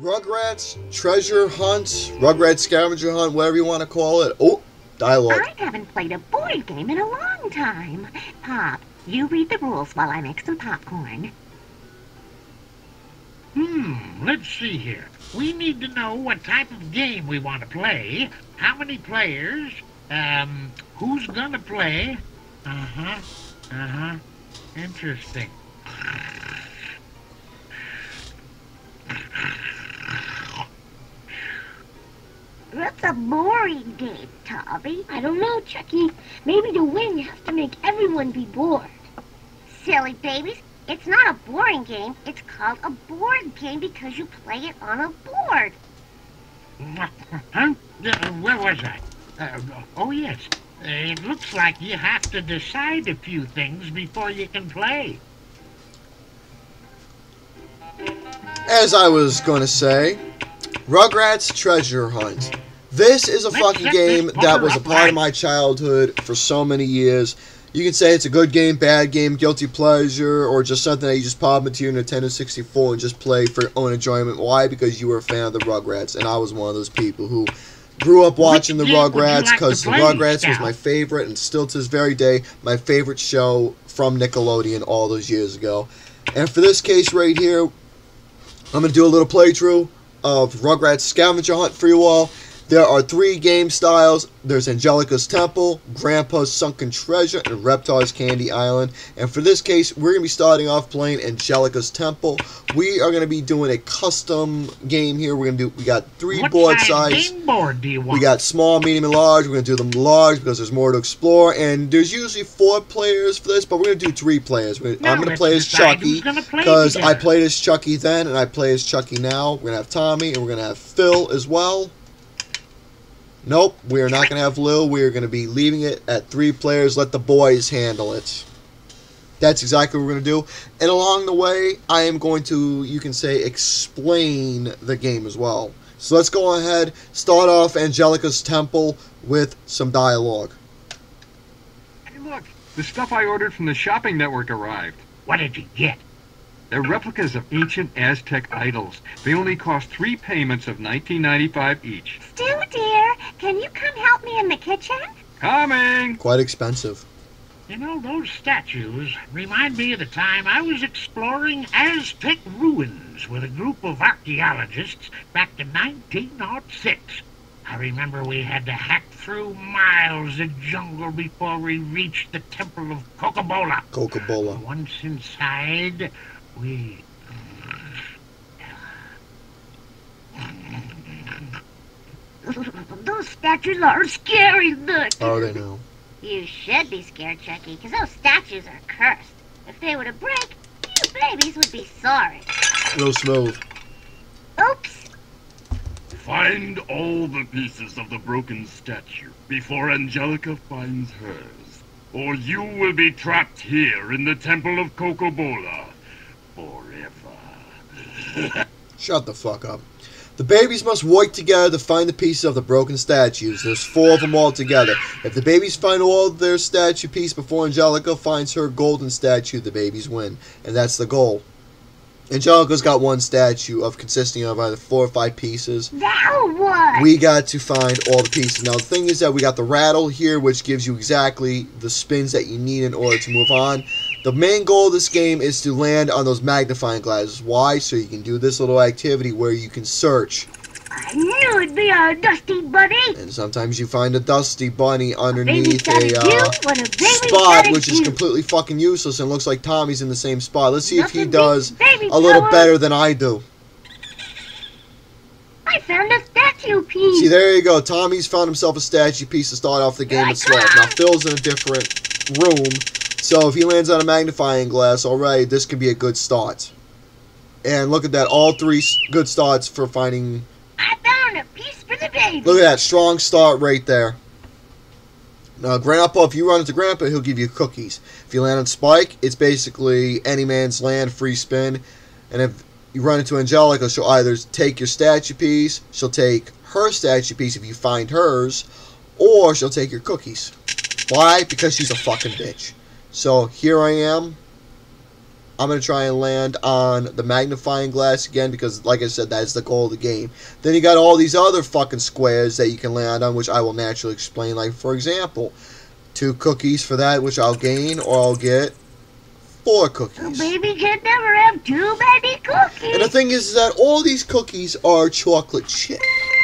Rugrats Treasure Hunt, Rugrats Scavenger Hunt, whatever you want to call it. Oh, dialogue. I haven't played a board game in a long time. Pop, you read the rules while I make some popcorn. Let's see here. We need to know what type of game we want to play, how many players, who's gonna play. Interesting. That's a boring game, Tommy. I don't know, Chuckie. Maybe to win, you have to make everyone be bored. Silly babies. It's not a boring game. It's called a board game because you play it on a board. Huh? Where was I? Oh, yes. It looks like you have to decide a few things before you can play. As I was going to say, Rugrats Treasure Hunt. This is a fucking game that was a part of my childhood for so many years. You can say it's a good game, bad game, guilty pleasure, or just something that you just pop into your Nintendo 64 and just play for your own enjoyment. Why? Because you were a fan of the Rugrats, and I was one of those people who grew up watching the Rugrats because the Rugrats was my favorite, and still to this very day, my favorite show from Nickelodeon all those years ago. And for this case right here, I'm going to do a little playthrough of Rugrats Scavenger Hunt for you all. There are 3 game styles. There's Angelica's Temple, Grandpa's Sunken Treasure, and Reptar's Candy Island. And for this case, we're going to be starting off playing Angelica's Temple. We are going to be doing a custom game here. We got 3 board sizes. Game board do you want? We got small, medium, and large. We're going to do them large because there's more to explore. And there's usually 4 players for this, but we're going to do 3 players. I'm going to play as Chuckie because I played as Chuckie then, and I play as Chuckie now. We're going to have Tommy, and we're going to have Phil as well. Nope, we are not going to have Lil. We are going to be leaving it at 3 players. Let the boys handle it. That's exactly what we're going to do. And along the way, I am going to, you can say, explain the game as well. So let's go ahead, start off Angelica's Temple with some dialogue. Hey look, the stuff I ordered from the shopping network arrived. What did you get? They're replicas of ancient Aztec idols. They only cost 3 payments of $19.95 each. Stu, dear, can you come help me in the kitchen? Coming! Quite expensive. You know, those statues remind me of the time I was exploring Aztec ruins with a group of archaeologists back in 1906. I remember we had to hack through miles of jungle before we reached the Temple of Coca-Cola. Coca-Cola. Once inside, we... Those statues are scary looking. Oh, they know. You should be scared, Chuckie, because those statues are cursed. If they were to break, you babies would be sorry. Real smooth. Oops. Find all the pieces of the broken statue before Angelica finds hers, or you will be trapped here in the Temple of Coca-Cola forever. Shut the fuck up. The babies must work together to find the pieces of the broken statues. There's 4 of them all together. If the babies find all of their statue piece before Angelica finds her golden statue, the babies win. And that's the goal. Angelica's got 1 statue consisting of either 4 or 5 pieces. Now what? We got to find all the pieces. Now the thing is that we got the rattle here, which gives you exactly the spins that you need in order to move on. The main goal of this game is to land on those magnifying glasses. Why? So you can do this little activity where you can search. I knew it'd be a dusty bunny. And sometimes you find a dusty bunny underneath a spot, spot, which is completely fucking useless and looks like Tommy's in the same spot. Let's see if he does a little better than I do. I found a statue piece. See, there you go. Tommy's found himself a statue piece to start off the game at 12. Now, Phil's in a different room. So if he lands on a magnifying glass, alright, this could be a good start. And look at that, all 3 good starts for finding... I found a piece for the baby. Look at that, strong start right there. Now, Grandpa, if you run into Grandpa, he'll give you cookies. If you land on Spike, it's basically any man's land, free spin. And if you run into Angelica, she'll either take your statue piece, she'll take her statue piece if you find hers, or she'll take your cookies. Why? Because she's a fucking bitch. So, here I am. I'm going to try and land on the magnifying glass again because, like I said, that is the goal of the game. Then you got all these other fucking squares that you can land on, which I will naturally explain. Like, for example, 2 cookies for that, which I'll gain, or I'll get 4 cookies. A baby can never have too many cookies. And the thing is that all these cookies are chocolate chip.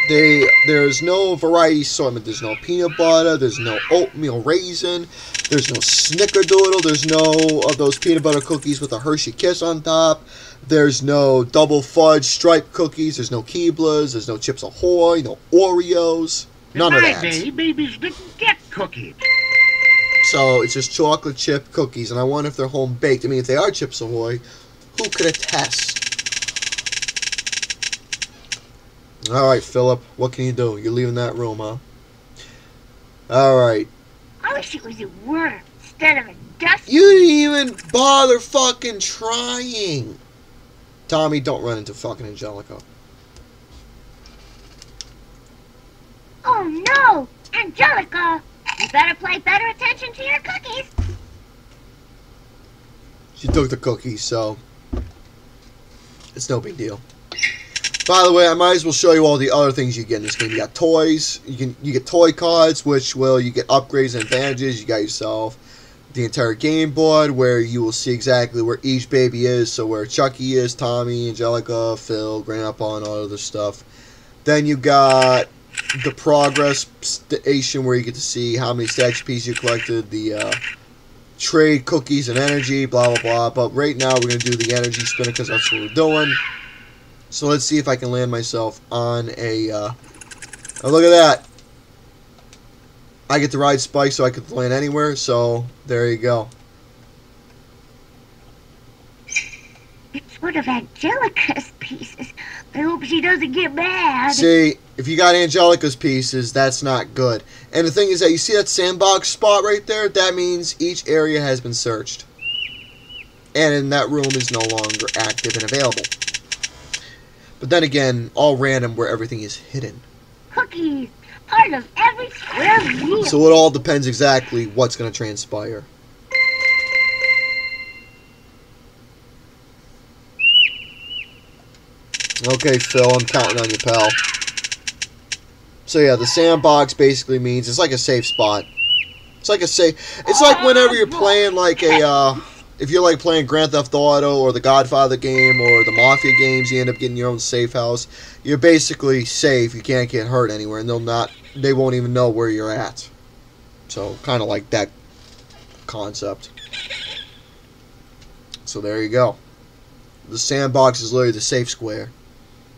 There's no variety assortment. There's no peanut butter. There's no oatmeal raisin. There's no snickerdoodle. There's no of those peanut butter cookies with a Hershey Kiss on top. There's no double fudge striped cookies. There's no Keebler's. There's no Chips Ahoy. No Oreos. None of that. In my day, babies didn't get cookies. So it's just chocolate chip cookies, and I wonder if they're home baked. I mean, if they are Chips Ahoy, who could attest? Alright, Philip, what can you do? You're leaving that room, huh? Alright. I wish it was a worm instead of a dust. You didn't even bother fucking trying. Tommy, don't run into fucking Angelica. Oh no! Angelica! You better pay better attention to your cookies. She took the cookies, so it's no big deal. By the way, I might as well show you all the other things you get in this game. You got toys. You get toy cards, which you get upgrades and advantages. You got yourself the entire game board, where you will see exactly where each baby is. So where Chuckie is, Tommy, Angelica, Phil, Grandpa, and all other stuff. Then you got the progress station, where you get to see how many statue pieces you collected, the trade cookies and energy, blah blah blah. But right now we're gonna do the energy spinner because that's what we're doing. So let's see if I can land myself on a. Oh, look at that! I get to ride Spike, so I can land anywhere. So there you go. It's one of Angelica's pieces. I hope she doesn't get mad. See, if you got Angelica's pieces, that's not good. And the thing is that you see that sandbox spot right there? That means each area has been searched. And that room is no longer active and available. But then again, all random where everything is hidden. Cookies, part of every square meal. So it all depends exactly what's going to transpire. Okay, Phil, I'm counting on you, pal. So yeah, the sandbox basically means it's like a safe spot. It's like a safe. It's like whenever you're playing like a, if you're like playing Grand Theft Auto or the Godfather game or the Mafia games, you end up getting your own safe house. You're basically safe. You can't get hurt anywhere, and they won't even know where you're at. So kind of like that concept. So there you go. The sandbox is literally the safe square.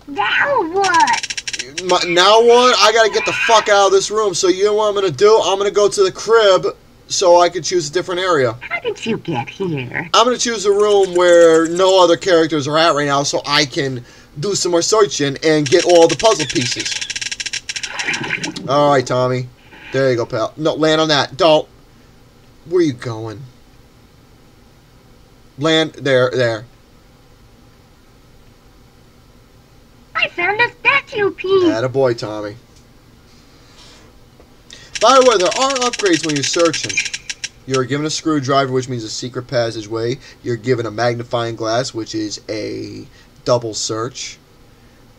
Now what? Now what? I gotta get the fuck out of this room. So you know what I'm gonna do? I'm gonna go to the crib so I can choose a different area. How did you get here? I'm gonna choose a room where no other characters are at right now, so I can do some more searching and get all the puzzle pieces. Alright, Tommy. There you go, pal. No, land on that. Don't. Where are you going? Land there. I found a statue piece. Attaboy, Tommy. By the way, there are upgrades when you're searching. You're given a screwdriver, which means a secret passageway. You're given a magnifying glass, which is a double search.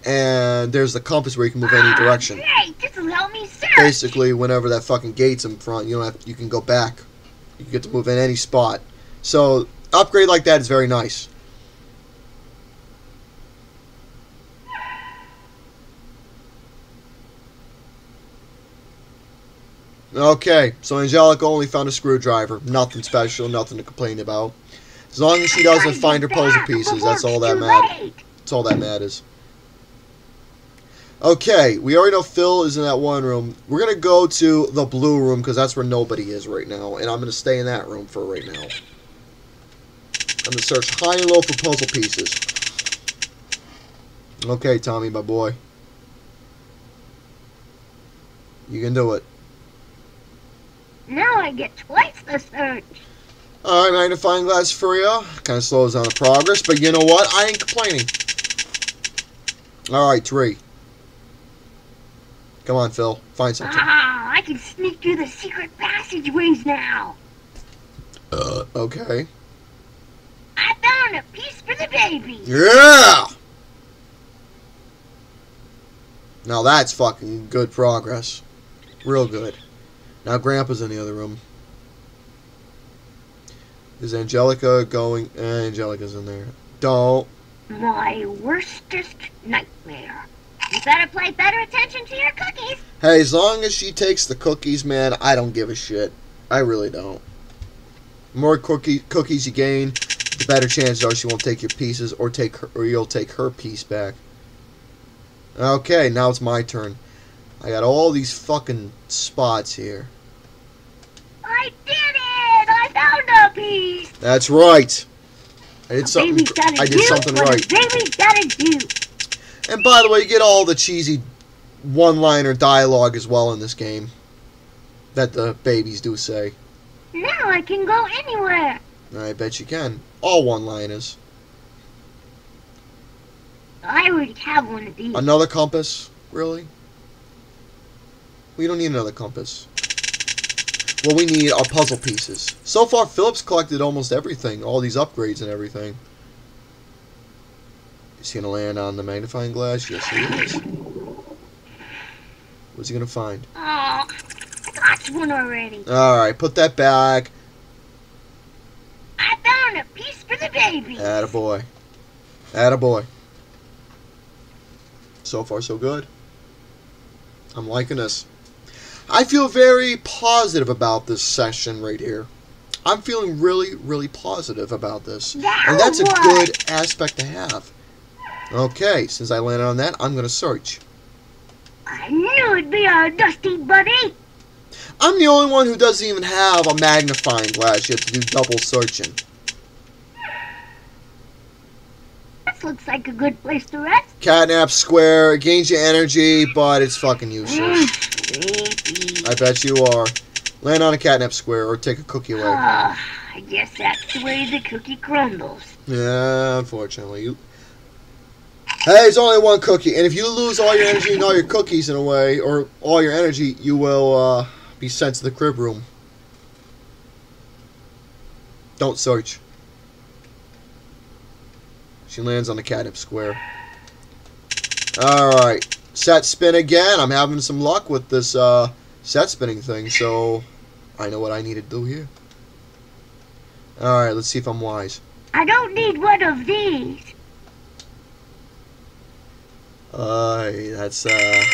And there's the compass where you can move any direction. Great, this will help me search. Basically, whenever that fucking gate's in front, you can go back. You get to move in any spot. So, upgrade like that is very nice. Okay, so Angelica only found a screwdriver. Nothing special, nothing to complain about. As long as she doesn't find her puzzle pieces, that's all that matters. That's all that matters. Okay, we already know Phil is in that one room. We're going to go to the blue room because that's where nobody is right now. And I'm going to stay in that room for right now. I'm going to search high and low for puzzle pieces. Okay, Tommy, my boy. You can do it. Now I get twice the search. Alright, magnifying glass for you. Kind of slows down the progress, but you know what? I ain't complaining. Alright, 3. Come on, Phil. Find something. Ah, I can sneak through the secret passageways now. Okay. I found for the baby. Yeah! Now that's fucking good progress. Real good. Now Grandpa's in the other room. Is Angelica going? Angelica's in there. Don't. My worstest nightmare. You better pay better attention to your cookies. Hey, as long as she takes the cookies, man, I don't give a shit. I really don't. The more cookies you gain, the better chances are she won't take your pieces, or you'll take her piece back. Okay, now it's my turn. I got all these fucking spots here. I did it! I found a piece. That's right. I did something. Baby's gotta I did do something what right. a baby's gotta do. And by the way, you get all the cheesy one-liner dialogue as well in this game that the babies do say. Now I can go anywhere. I bet you can. All one-liners. I already have one of these. Another compass? Really? We don't need another compass. What we need are puzzle pieces. So far, Philip's collected almost everything. All these upgrades and everything. Is he going to land on the magnifying glass? Yes, he is. What's he going to find? Oh, I got one already. Alright, put that back. I found a piece for the baby. Attaboy. Attaboy. So far, so good. I'm liking this. I feel very positive about this session right here. I'm feeling really, really positive about this. And that's a good aspect to have. Okay, since I landed on that, I'm going to search. I knew it'd be our dusty buddy. I'm the only one who doesn't even have a magnifying glass yet to do double searching. This looks like a good place to rest. Catnap square. It gains your energy, but it's fucking useless. Sleepy. I bet you are. Land on a catnap square or take a cookie away. I guess that's the way the cookie crumbles. Yeah, unfortunately. Hey, it's only one cookie, and if you lose all your energy and all your cookies in a way, or all your energy, you will be sent to the crib room. Don't search. She lands on the catnip square. Alright. Set spin again. I'm having some luck with this set spinning thing, so I know what I need to do here. Alright, let's see if I'm wise. I don't need one of these. That's A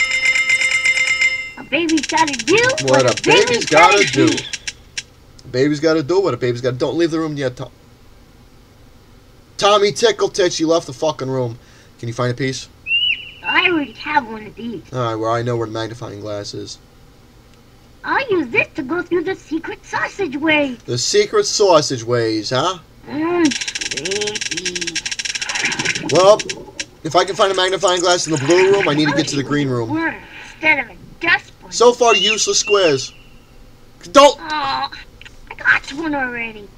baby's gotta do what a baby's gotta do. A baby's gotta do what a baby's gotta do. Don't leave the room yet, Tom. Tommy Tickle Tits, you left the fucking room. Can you find a piece? I already have one of these. Alright, well, I know where the magnifying glass is. I'll use this to go through the secret sausage way. The secret sausage ways, huh? Sleepy. Well, if I can find a magnifying glass in the blue room, I need to get to the green room. Instead of a dust bunny. So far, useless squares. Don't! Oh, I got one already.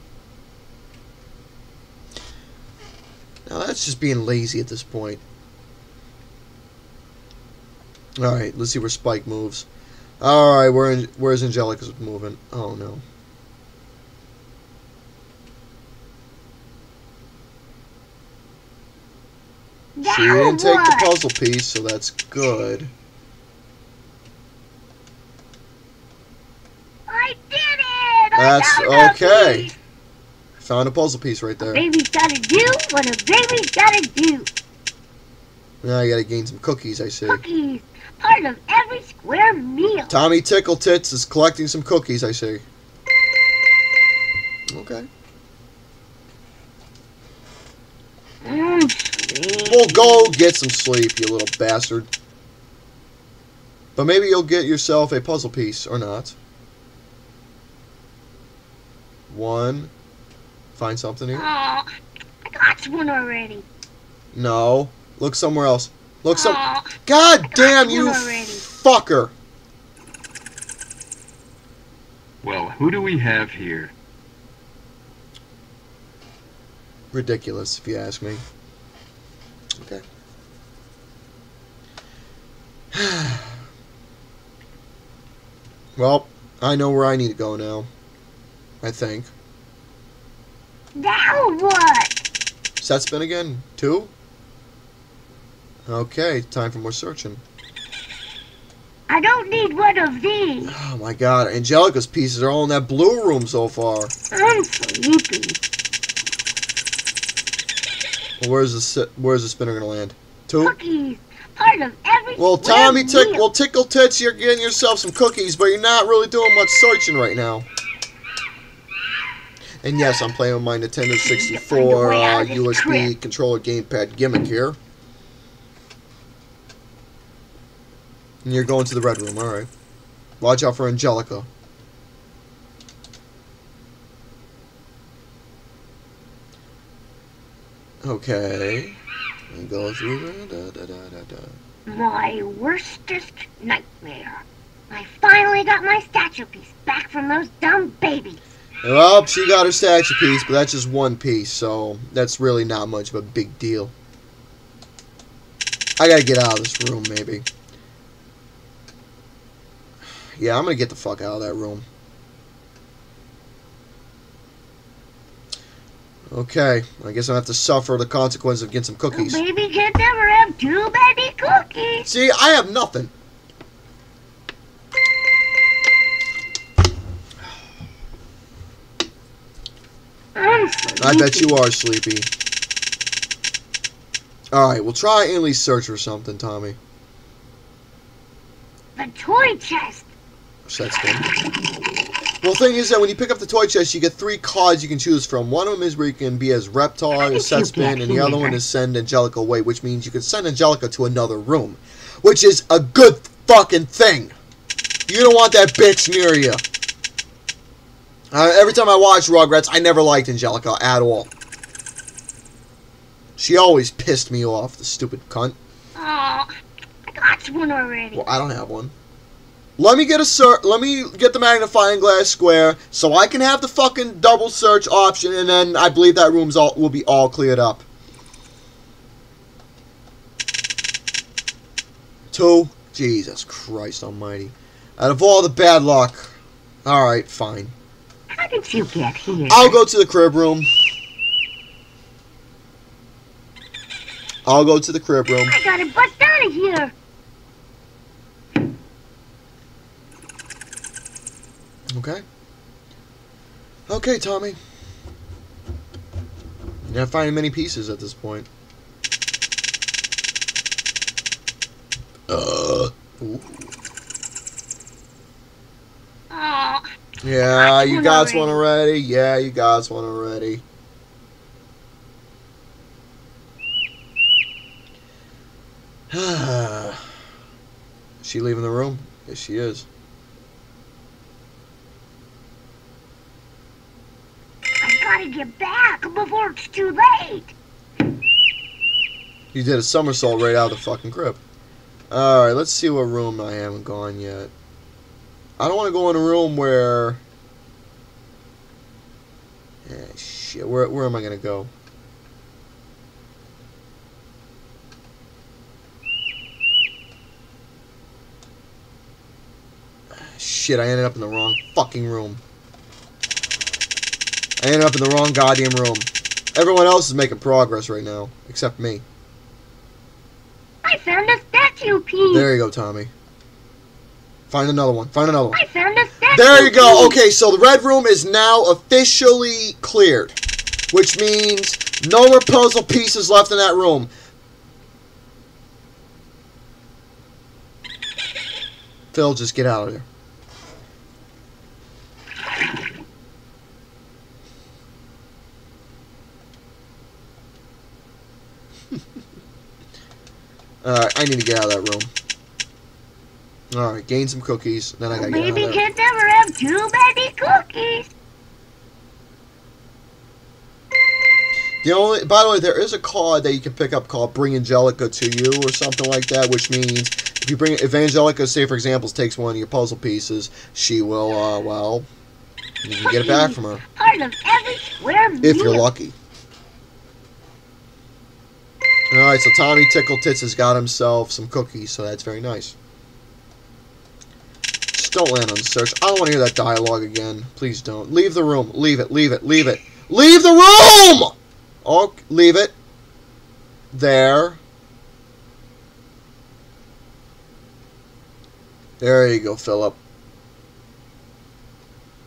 Now, that's just being lazy at this point. Alright, let's see where Spike moves. Alright, where's Angelica's moving? Oh, no. She didn't take the puzzle piece, so that's good. I did it! That's I found okay. a piece. Found a puzzle piece right there. A baby's gotta do what a baby's gotta do. Now I gotta gain some cookies, I see. Cookies, part of every square meal. Tommy Tickle Tits is collecting some cookies, I see. Okay. Well, go get some sleep, you little bastard. But maybe you'll get yourself a puzzle piece, or not. One. Find something here. Oh, I got one already. No. Look somewhere else. Look some. Oh, God damn you, already. fucker! Well, who do we have here? Ridiculous, if you ask me. Okay. Well, I know where I need to go now. I think. Now what? Set spin again. 2. Okay, time for more searching. I don't need one of these. Oh my god, Angelica's pieces are all in that blue room so far. I'm sleepy. Well, where's the spinner gonna land? 2? Cookies. Part of every Well, Tommy, meal. Tickle Tits, you're getting yourself some cookies, but you're not really doing much searching right now. And yes, I'm playing with my Nintendo 64 USB controller gamepad gimmick here. And you're going to the red room, alright. Watch out for Angelica. Okay. And go through My worstest nightmare. I finally got my statue piece back from those dumb babies. Well, she got her statue piece, but that's just one piece, so that's really not much of a big deal. I gotta get out of this room, maybe. Yeah, I'm gonna get the fuck out of that room. Okay, I guess I have to suffer the consequence of getting some cookies. A baby can't never have too many cookies. See, I have nothing. I'm sleepy. I bet you are sleepy. Alright, we'll try and at least search for something, Tommy. The toy chest. Set spin. Well, the thing is that when you pick up the toy chest, you get 3 cards you can choose from. One of them is where you can be as Reptar, as Set Spin, and the other one is send Angelica away, which means you can send Angelica to another room, which is a good fucking thing. You don't want that bitch near you. Every time I watch Rugrats, I never liked Angelica at all. She always pissed me off, the stupid cunt. Oh, I got one already. Well, I don't have one. Let me get the magnifying glass square so I can have the fucking double search option, and then I believe that room's will be all cleared up. 2. Jesus Christ almighty. Out of all the bad luck. Alright, fine. How did you get here? I'll go to the crib room. I'll go to the crib room. I gotta bust out of here. Okay. Okay, Tommy. You're not finding many pieces at this point. Ooh. Oh, Yeah, you got one already. Yeah, you got one already. Is she leaving the room? Yes, she is. I gotta get back before it's too late. You did a somersault right out of the fucking crib. Alright, let's see what room I haven't gone yet. I don't want to go in a room where... shit, where am I going to go? Shit, I ended up in the wrong fucking room. I ended up in the wrong goddamn room. Everyone else is making progress right now, except me. I found a statue piece. There you go, Tommy. Find another one. Find another one. I found a statue There you go. piece. Okay, so the red room is now officially cleared, which means no more puzzle pieces left in that room. Phil, just get out of there. Alright, I need to get out of that room. Alright, gain some cookies, then I gotta get out of Baby there. can't never have too many cookies. By the way, there is a card that you can pick up called Bring Angelica to You or something like that, which means if Angelica, say for example, takes one of your puzzle pieces, she will, well, you can get it back from her. Part of every square meal. If you're lucky. Alright, so Tommy Tickle Tits has got himself some cookies, so that's very nice. Just don't land on the search. I don't want to hear that dialogue again. Please don't. Leave the room. Leave it. Leave it. Leave it. Leave the room! Oh, leave it. There. There you go, Philip.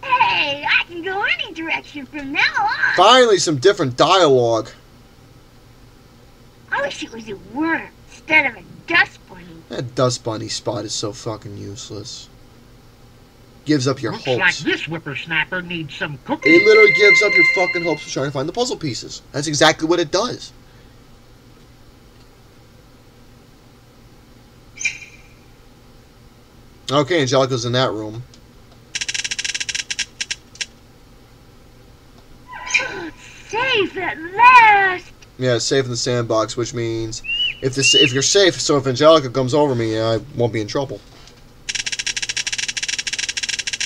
Hey, I can go any direction from now on. Finally, some different dialogue. I wish it was a worm instead of a dust bunny. That dust bunny spot is so fucking useless. Gives up your Looks hopes. like this whippersnapper needs some cookies. It literally gives up your fucking hopes of trying to find the puzzle pieces. That's exactly what it does. Okay, Angelica's in that room. Safe at last. Yeah, safe in the sandbox, which means if you're safe, so if Angelica comes over me, I won't be in trouble.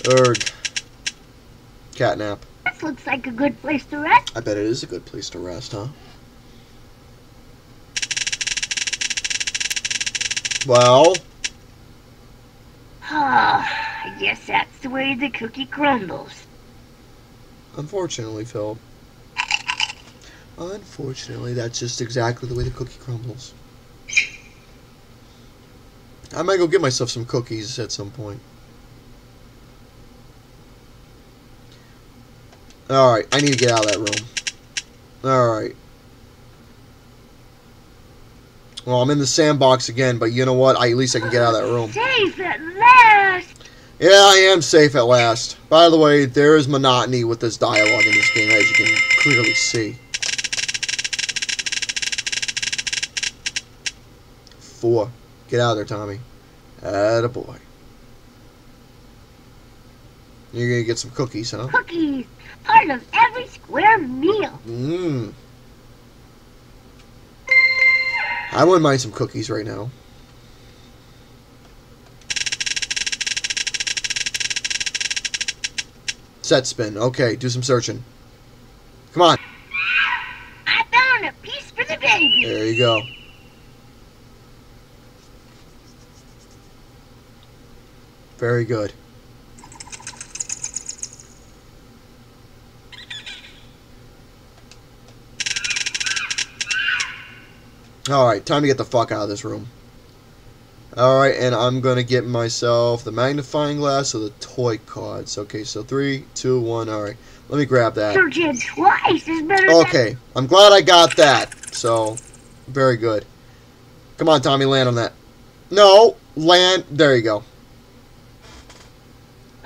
Erg. Catnap. This looks like a good place to rest. I bet it is a good place to rest, huh? Well, I guess that's the way the cookie crumbles. unfortunately, Phil. Unfortunately, that's just exactly the way the cookie crumbles. I might go get myself some cookies at some point. Alright, I need to get out of that room. Alright. Well, I'm in the sandbox again, but you know what? At least I can get out of that room. Safe at last. Yeah, I am safe at last. By the way, there is monotony with this dialogue in this game, as you can clearly see. 4. Get out of there, Tommy. Attaboy. You're gonna get some cookies, huh? Cookies, part of every square meal. Mmm. I wouldn't mind some cookies right now. Set spin. Okay, do some searching. Come on. I found a piece for the baby. There you go. Very good. Alright, time to get the fuck out of this room. Alright, and I'm gonna get myself the magnifying glass or the toy cards. Okay, so 3, 2, 1, alright. Let me grab that. Searching twice is better Okay, I'm glad I got that. So, very good. Come on, Tommy, land on that. No, land. There you go.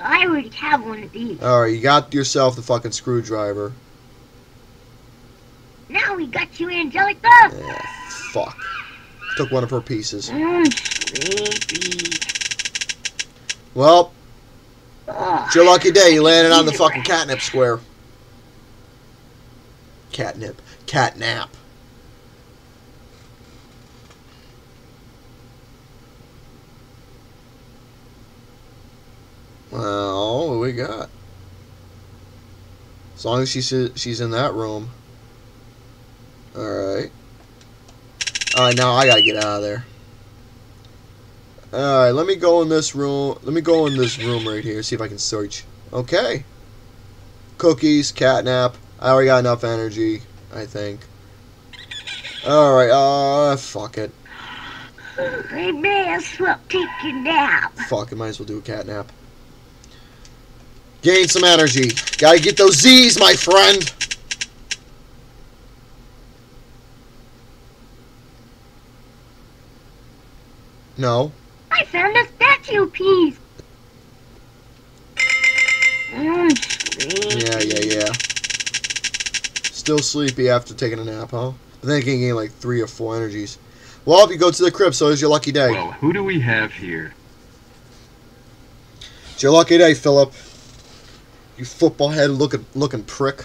I already have one of these. Alright, you got yourself the fucking screwdriver. Now we got you, Angelica. Yeah, fuck. Took one of her pieces. Sleepy. Well, Ugh. it's your lucky day. You landed on the fucking catnip square. Catnip. Catnap. Well, what we got? As long as she's in that room. Alright. Alright, now I gotta get out of there. Alright, let me go in this room. Let me go in this room right here. See if I can search. Okay. Cookies, catnap. I already got enough energy, I think. Alright, fuck it. I may as well take a nap. Fuck it, might as well do a catnap. Gain some energy. Gotta get those Z's, my friend! No. I found a statue piece. Sleepy. Yeah. Still sleepy after taking a nap, huh? But then you can gain like 3 or 4 energies. Well, if you go to the crib, so it's your lucky day. Well, who do we have here? It's your lucky day, Philip. You football head looking prick.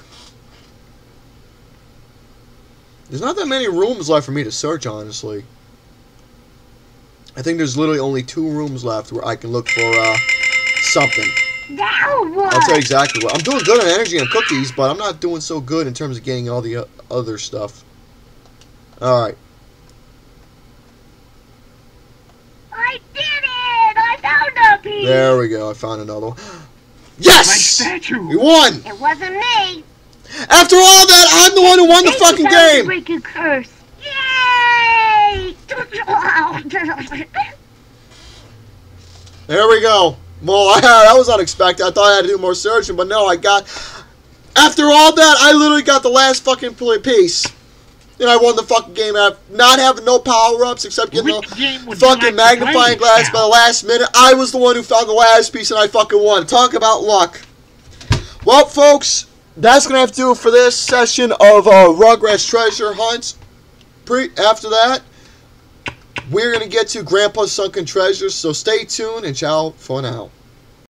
There's not that many rooms left for me to search, honestly. I think there's literally only 2 rooms left where I can look for something. Now what? I'll tell you exactly what. I'm doing good on energy and cookies, but I'm not doing so good in terms of getting all the other stuff. Alright. I did it! I found a piece! There we go. I found another one. My Yes! statue! We won! It wasn't me! After all that, I'm the one who won the fucking game! Break a curse! Yeah! There we go. Well, that was unexpected. I thought I had to do more searching, but no, I got... After all that, I literally got the last fucking piece. And I won the fucking game after not having no power-ups except getting the fucking magnifying glass by the last minute. I was the one who found the last piece and I fucking won. Talk about luck. Well, folks, that's going to have to do it for this session of Rugrats Treasure Hunt. After that, we're going to get to Grandpa's Sunken Treasures, so stay tuned and ciao for now.